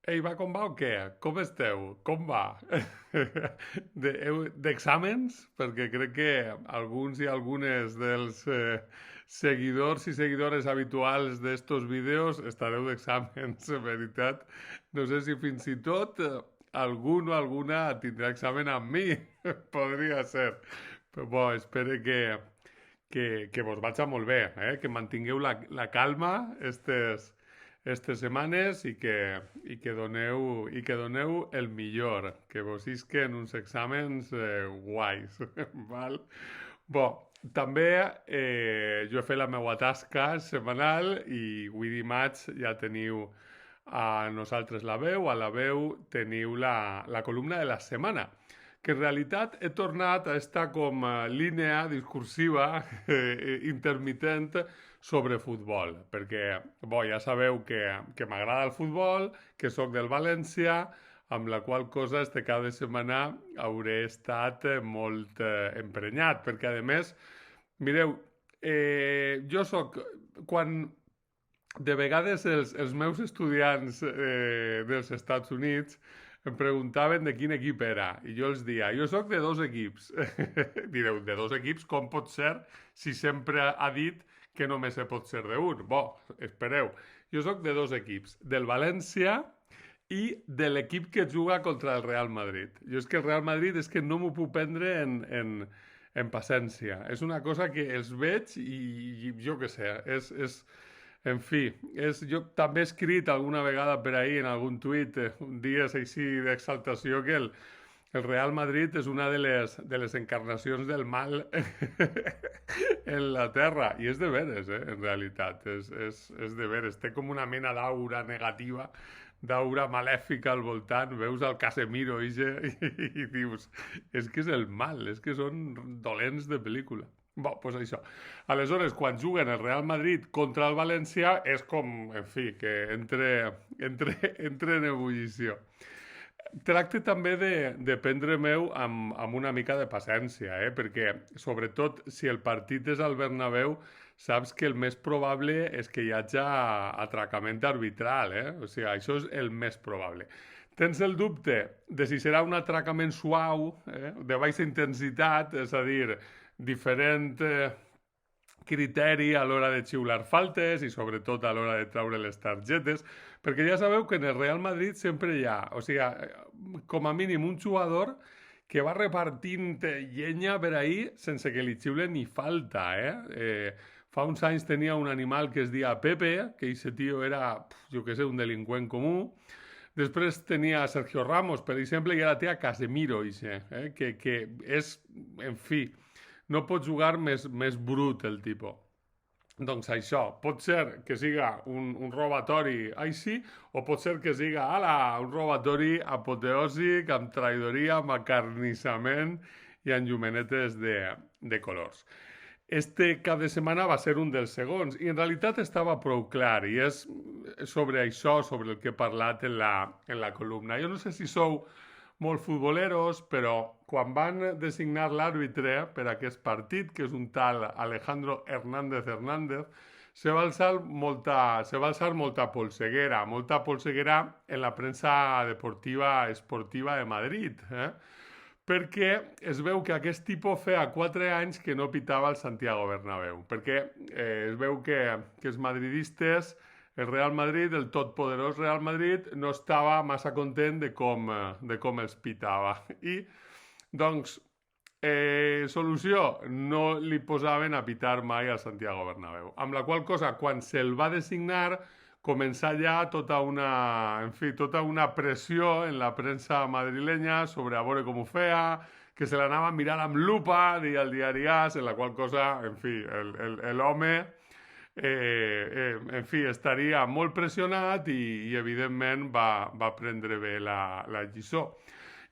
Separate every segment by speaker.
Speaker 1: Ei, va, com va o què? Com esteu? Com va? D'exàmens? Perquè crec que alguns i algunes dels seguidors i seguidores habituals d'estos vídeos estareu d'exàmens, en veritat. No sé si fins i tot algun o alguna tindrà examen amb mi. Podria ser. Però bo, espero que vos vaig molt bé, que mantingueu la calma estes setmanes i que doneu el millor, que vos isquen uns exàmens guais. Val? Bo, també jo he fet la meva tasca setmanal i avui dimarts ja teniu a nosaltres la veu, a la veu teniu la columna de la setmana que en realitat he tornat a estar com a línia discursiva intermitent sobre futbol, perquè bo, ja sabeu que m'agrada el futbol, que sóc del València, amb la qual cosa este cap de setmana hauré estat molt emprenyat, perquè a més, mireu, jo sóc, quan de vegades els meus estudiants dels Estats Units em preguntaven de quin equip era i jo els dia, jo sóc de dos equips. Direu, de dos equips com pot ser si sempre ha dit que només se pot ser d'un? Bo, espereu, jo sóc de dos equips, del València i de l'equip que juga contra el Real Madrid. Jo és que el Real Madrid és que no m'ho puc prendre en paciència. És una cosa que els veig i jo què sé, en fi, jo també he escrit alguna vegada per ahir en algun tuit, un dia així d'exaltació, que el Real Madrid és una de les encarnacions del mal en la terra. I és de veres, en realitat. És de veres. Té com una mena d'aura negativa, d'aura malèfica al voltant. Veus el Casemiro i dius, és que és el mal, és que són dolents de pel·lícula. Bon, doncs això. Aleshores, quan juguen el Real Madrid contra el València, és com, en fi, que entre en ebullició. Tracte també de prendre meu amb una mica de paciència, perquè sobretot si el partit és al Bernabéu, saps que el més probable és que hi hagi atracament arbitral, o sigui, això és el més probable. Tens el dubte de si serà un atracament suau, de baixa intensitat, és a dir, diferent criteri a l'hora de xiular faltes i sobretot a l'hora de treure les targetes, perquè ja sabeu que en el Real Madrid sempre hi ha, o sigui, com a mínim un jugador que va repartint llenya per ahir sense que li xiulen ni falta, fa uns anys tenia un animal que es deia Pepe, que aquest tio era, jo què sé, un delinqüent comú. Després tenia Sergio Ramos, per exemple, i ara té a Casemiro, que és, en fi, no pot jugar més brut el tipus. Doncs això, pot ser que siga un robatori així, o pot ser que siga un robatori apoteòsic, amb traïdoria, amb acarnissament i amb llumenetes de colors. Este cap de setmana va ser un dels segons i en realitat estava prou clar i és sobre això, sobre el que he parlat en la columna. Jo no sé si sou molt futboleros, però quan van designar l'àrbitre per aquest partit, que és un tal Alejandro Hernández, se va alçar molta polseguera en la premsa deportiva esportiva de Madrid, perquè es veu que aquest tipus feia 4 anys que no pitava el Santiago Bernabéu, perquè es veu que els madridistes, el Real Madrid, el totpoderós Real Madrid, no estava massa content de com els pitava. I, doncs, solució, no li posaven a pitar mai al Santiago Bernabéu. Amb la qual cosa, quan se'l va designar, començar ja tota una pressió en la premsa madrilenya sobre a veure com ho feia, que se l'anava mirant amb lupa, deia el diari AS, en la qual cosa, en fi, l'home en fi, estaria molt pressionat i evidentment va prendre bé la lliçó.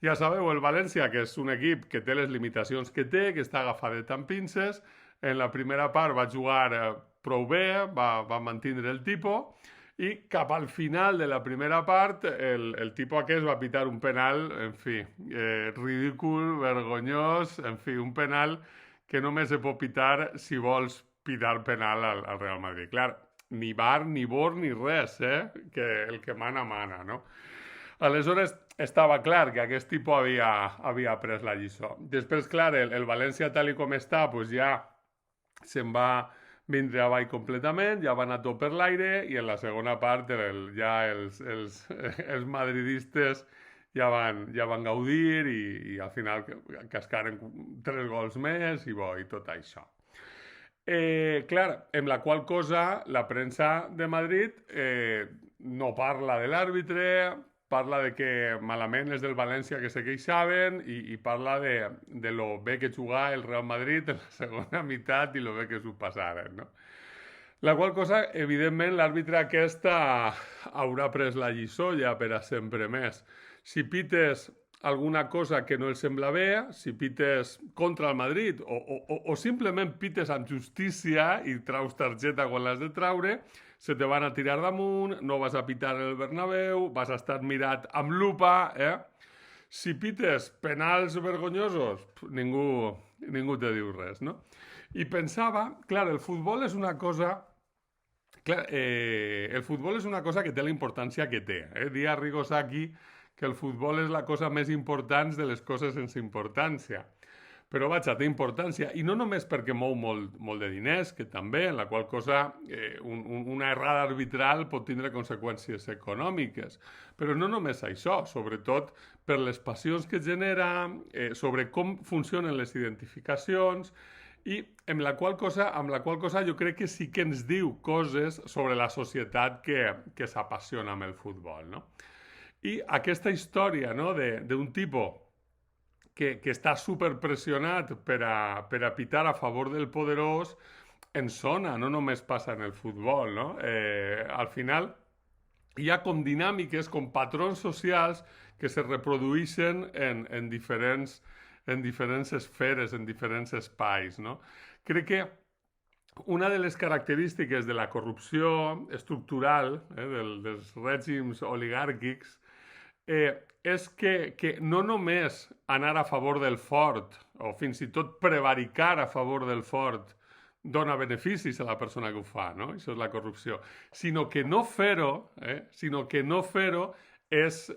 Speaker 1: Ja sabeu, el València, que és un equip que té les limitacions que té, que està agafadet amb pinces, en la primera part va jugar prou bé, va mantenir el tipus, i cap al final de la primera part el tipus aquest va pitar un penal, en fi, ridícul, vergonyós, en fi, un penal que només se pot pitar si vols pitar penal al Real Madrid. Clar, ni bar, ni bor, ni res, que el que mana, no? Aleshores, estava clar que aquest tipus havia pres la lliçó. Després, clar, el València tal i com està, pues ja se'n va vindre avall completament, ja va anar tot per l'aire i en la segona part ja els madridistes ja van gaudir i al final cascaren 3 gols més i bo, i tot això. Clar, amb la qual cosa la premsa de Madrid no parla de l'àrbitre, parla de que malament és del València que se queixaven i parla de lo bé que jugà el Real Madrid en la segona meitat i lo bé que s'ho passaren, no? La qual cosa, evidentment, l'àrbitre aquesta haurà pres la lliçó ja per a sempre més. Si pites alguna cosa que no els sembla bé, si pites contra el Madrid o simplement pites amb justícia i traus targeta quan l'has de traure, se te van a tirar damunt, no vas a pitar el Bernabéu, vas a estar mirat amb lupa, Si pites penals vergonyosos, ningú te diu res, no? I pensava, clar, el futbol és una cosa. Clar, el futbol és una cosa que té la importància que té. Dia Rigosaki que el futbol és la cosa més important de les coses sense importància. Però vaja, té importància, i no només perquè mou molt de diners, que també, en la qual cosa una errada arbitral pot tindre conseqüències econòmiques, però no només això, sobretot per les passions que genera, sobre com funcionen les identificacions, i amb la qual cosa jo crec que sí que ens diu coses sobre la societat que s'apassiona amb el futbol, no? I aquesta història, no?, d'un tipus que està superpressionat per a pitar a favor del poderós en sona, no només passa en el futbol, no? Al final hi ha com dinàmiques, com patrons socials que se reprodueixen en diferents esferes, en diferents espais, no? Crec que una de les característiques de la corrupció estructural dels règims oligàrquics és que no només anar a favor del fort o fins i tot prevaricar a favor del fort dona beneficis a la persona que ho fa, no? Això és la corrupció. Sinó que no fer-ho és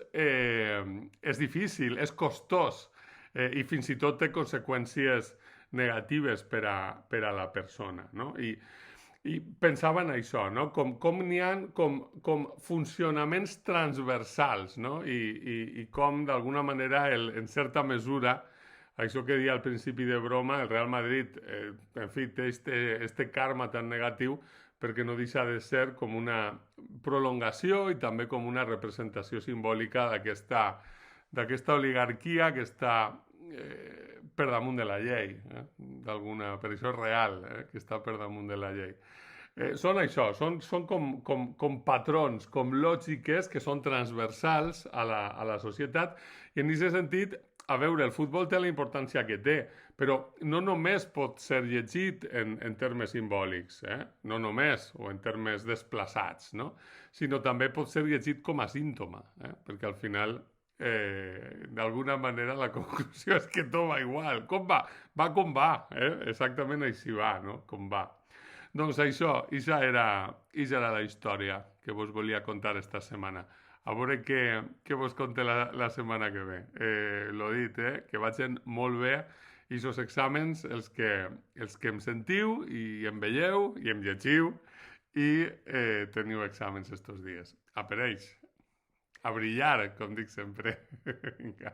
Speaker 1: difícil, és costós i fins i tot té conseqüències negatives per a la persona, no? I pensava en això, no? Com n'hi ha com funcionaments transversals, no? I com d'alguna manera, en certa mesura, això que deia al principi de broma, el Real Madrid, en fi, té este karma tan negatiu perquè no deixa de ser com una prolongació i també com una representació simbòlica d'aquesta oligarquia que està per damunt de la llei, per això és real, que està per damunt de la llei. Són això, són com patrons, com lògiques que són transversals a la societat i en aquest sentit, a veure, el futbol té la importància que té, però no només pot ser llegit en termes simbòlics, no només, o en termes desplaçats, no? Sinó també pot ser llegit com a símptoma, perquè al final d'alguna manera la conclusió és que tot va igual. Com va? Va com va, exactament així va, no? Com va. Doncs això era la història que vos volia contar esta setmana. A veure què vos conté la setmana que ve. L'ho dit, que vagin molt bé aquests exàmens, els que em sentiu i em veieu i em llegiu i teniu exàmens estos dies. A per ells. A brillar, com dic sempre. Vinga.